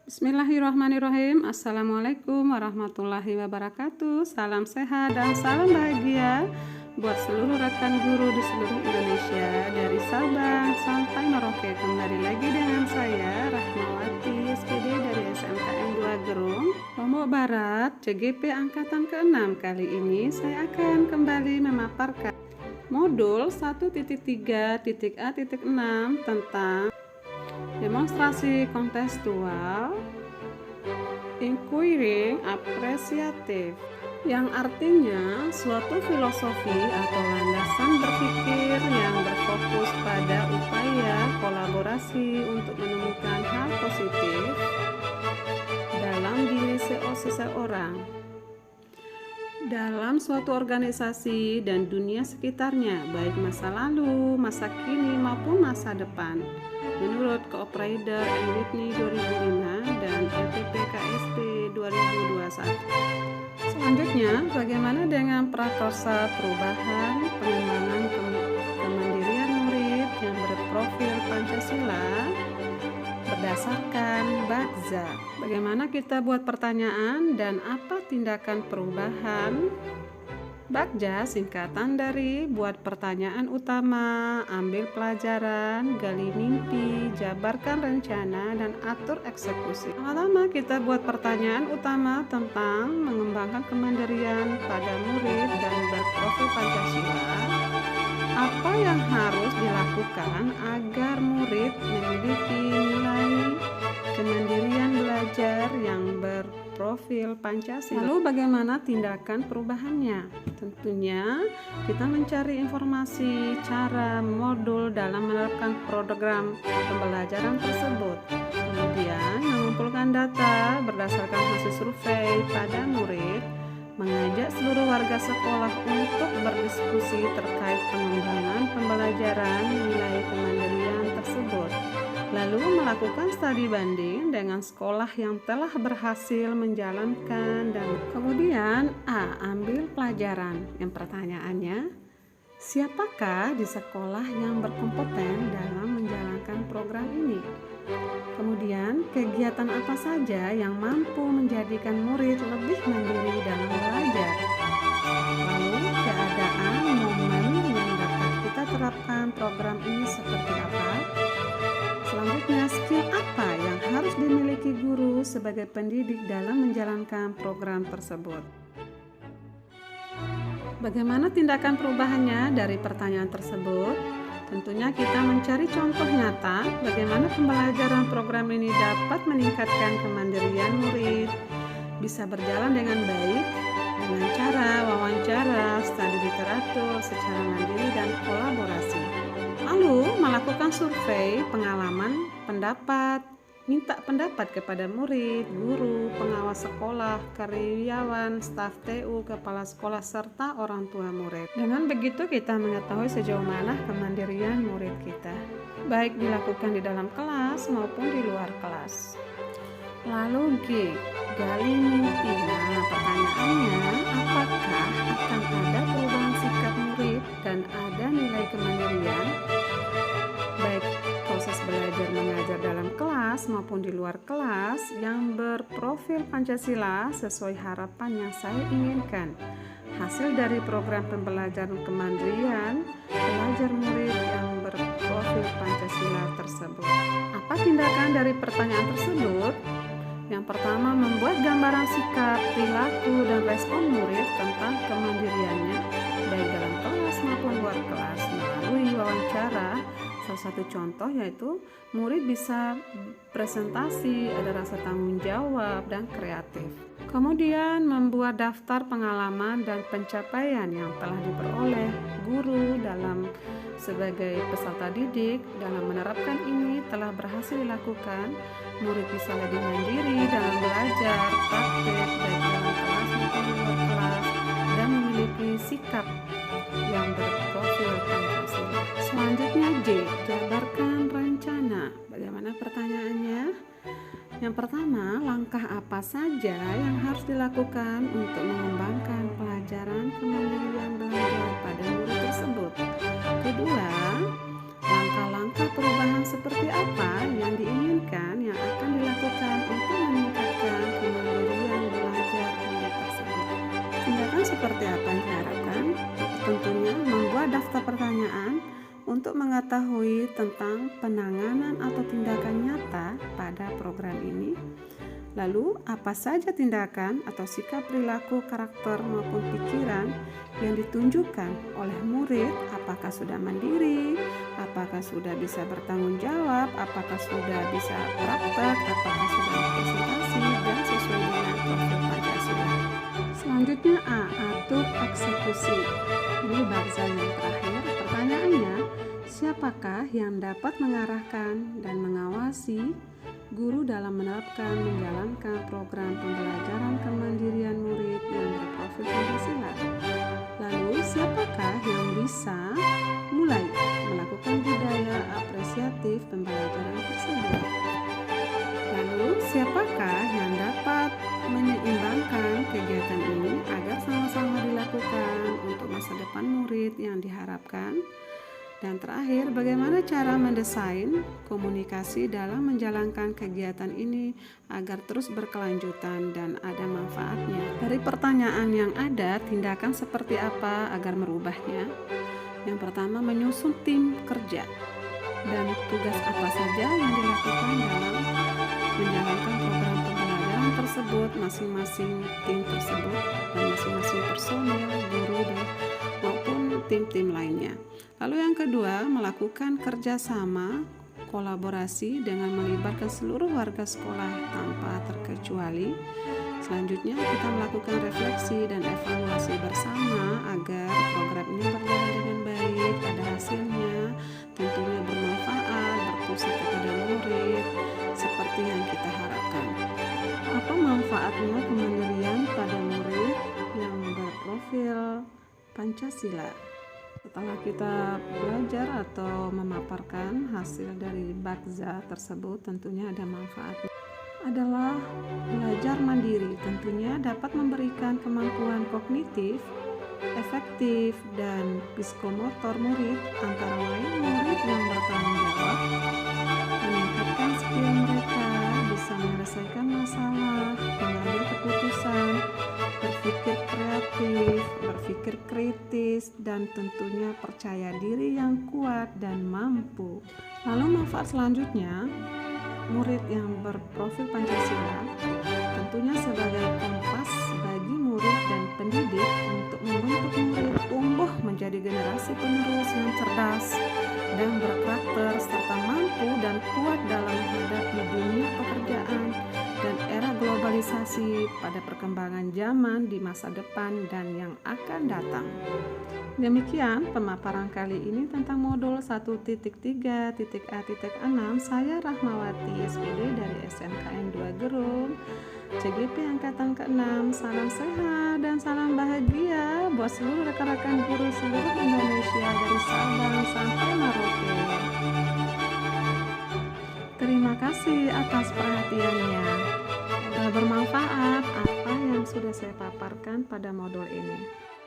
Bismillahirrahmanirrahim. Assalamualaikum warahmatullahi wabarakatuh. Salam sehat dan salam bahagia buat seluruh rekan guru di seluruh Indonesia, dari Sabang sampai Merauke. Kembali lagi dengan saya Rahmawati SPD dari SMKN 2 Gerung, Lombok Barat, CGP Angkatan ke-6. Kali ini saya akan kembali memaparkan modul 1.3.A.6 tentang demonstrasi kontekstual inquiring apresiatif, yang artinya suatu filosofi atau landasan berpikir yang berfokus pada upaya kolaborasi untuk menemukan hal positif dalam diri seseorang, dalam suatu organisasi dan dunia sekitarnya, baik masa lalu, masa kini maupun masa depan, menurut Cooprider and Whitney 2005 dan LPPKSP 2021. Selanjutnya, bagaimana dengan prakarsa perubahan pengembangan kemandirian murid yang berprofil Pancasila berdasarkan Bagza? Bagaimana kita buat pertanyaan dan apa tindakan perubahan? Bagja singkatan dari buat pertanyaan utama, ambil pelajaran, gali mimpi, jabarkan rencana, dan atur eksekusi. Pertama, kita buat pertanyaan utama tentang mengembangkan kemandirian pada murid dan berprofil Pancasila. Apa yang harus dilakukan agar murid memiliki nilai kemandirian belajar yang berprofil Pancasila? Lalu bagaimana tindakan perubahannya? Tentunya kita mencari informasi cara modul dalam menerapkan program pembelajaran tersebut. Kemudian mengumpulkan data berdasarkan hasil survei pada murid, mengajak seluruh warga sekolah untuk berdiskusi terkait pengembangan pembelajaran nilai kemandirian tersebut, lalu melakukan studi banding dengan sekolah yang telah berhasil menjalankan, dan kemudian ambil pelajaran. Yang pertanyaannya, siapakah di sekolah yang berkompeten dalam menjalankan program ini? Kemudian, kegiatan apa saja yang mampu menjadikan murid lebih mandiri dalam belajar? Lalu, keadaan momen yang dapat kita terapkan program ini seperti apa? Selanjutnya, skill apa yang harus dimiliki guru sebagai pendidik dalam menjalankan program tersebut? Bagaimana tindakan perubahannya dari pertanyaan tersebut? Tentunya kita mencari contoh nyata bagaimana pembelajaran program ini dapat meningkatkan kemandirian murid, bisa berjalan dengan baik dengan cara wawancara, studi literatur secara mandiri dan kolaborasi. Lalu melakukan survei pengalaman, pendapat, minta pendapat kepada murid, guru, pengawas sekolah, karyawan, staf TU, kepala sekolah, serta orang tua murid. Dengan begitu kita mengetahui sejauh mana kemandirian murid kita, baik dilakukan di dalam kelas maupun di luar kelas. Lalu G, gali mimpi. Nah, pertanyaannya, apakah akan ada perubahan sikap murid dan ada nilai kemandirian, baik proses belajar mengajar dalam kelas maupun di luar kelas, yang berprofil Pancasila sesuai harapan yang saya inginkan? Hasil dari program pembelajaran kemandirian belajar murid yang berprofil Pancasila tersebut. Apa tindakan dari pertanyaan tersebut? Yang pertama, membuat gambaran sikap, perilaku, dan respon murid tentang kemandiriannya baik dalam kelas maupun luar kelas melalui wawancara. Salah satu contoh yaitu murid bisa presentasi, ada rasa tanggung jawab, dan kreatif. Kemudian membuat daftar pengalaman dan pencapaian yang telah diperoleh guru dalam sebagai peserta didik. Dalam menerapkan ini telah berhasil dilakukan, murid bisa lebih mandiri dalam belajar, praktik baik dalam kelas maupun di luar kelas, dan memiliki sikap yang berprofil Pancasila. Selanjutnya J, jabarkan rencana. Bagaimana pertanyaannya? Yang pertama, langkah apa saja yang harus dilakukan untuk mengembangkan pelajaran kemandirian belajar pada murid tersebut? Kedua, langkah-langkah perubahan seperti apa yang diinginkan yang akan dilakukan untuk mengetahui tentang penanganan atau tindakan nyata pada program ini? Lalu, apa saja tindakan atau sikap perilaku, karakter maupun pikiran yang ditunjukkan oleh murid? Apakah sudah mandiri? Apakah sudah bisa bertanggung jawab? Apakah sudah bisa praktek? Apakah sudah berpresentasi dan sesuai dengan profil Pancasila? Selanjutnya A. Atur eksekusi. Ini bangsa yang terakhir. Pertanyaannya, siapakah yang dapat mengarahkan dan mengawasi guru dalam menerapkan menjalankan program pembelajaran kemandirian murid yang berprofil Pancasila? Lalu, siapakah yang bisa mulai melakukan budaya apresiatif pembelajaran tersebut? Lalu, siapakah yang dapat menyeimbangkan kegiatan ini agar sama-sama dilakukan untuk masa depan murid yang diharapkan? Dan terakhir, bagaimana cara mendesain komunikasi dalam menjalankan kegiatan ini agar terus berkelanjutan dan ada manfaatnya? Dari pertanyaan yang ada, tindakan seperti apa agar merubahnya? Yang pertama, menyusun tim kerja dan tugas apa saja yang dilakukan dalam menjalankan program pembelajaran tersebut, masing-masing tim tersebut dan masing-masing personil, guru dan maupun tim-tim lainnya. Lalu yang kedua, melakukan kerjasama kolaborasi dengan melibatkan seluruh warga sekolah tanpa terkecuali. Selanjutnya, kita melakukan refleksi dan evaluasi bersama agar program ini berjalan dengan baik, ada hasilnya, tentunya bermanfaat, berfungsi kepada murid seperti yang kita harapkan. Apa manfaatnya kemandirian pada murid yang berprofil Pancasila? Setelah kita belajar atau memaparkan hasil dari bakza tersebut, tentunya ada manfaatnya. Adalah belajar mandiri, tentunya dapat memberikan kemampuan kognitif, efektif, dan psikomotor murid, antara lain murid yang bertanggung jawab, meningkatkan skill mereka, bisa menyelesaikan masalah, mengambil keputusan, berpikir kreatif, berpikir kritis, dan tentunya percaya diri yang kuat dan mampu. Lalu manfaat selanjutnya, murid yang berprofil Pancasila tentunya sebagai kompas bagi murid dan pendidik untuk membentuk murid tumbuh menjadi generasi penerus yang cerdas dan berkarakter serta mampu dan kuat dalam menghadapi dunia pekerjaan dan era globalisasi pada perkembangan zaman di masa depan dan yang akan datang. Demikian pemaparan kali ini tentang modul 1.3.A.6. Saya Rahmawati SPD dari SMKN 2 Gerung, CGP Angkatan ke-6. Salam sehat dan salam bahagia buat seluruh rekan-rekan guru seluruh Indonesia dari Sabang sampai Merauke. Terima kasih atas perhatiannya. Semoga bermanfaat apa yang sudah saya paparkan pada modul ini.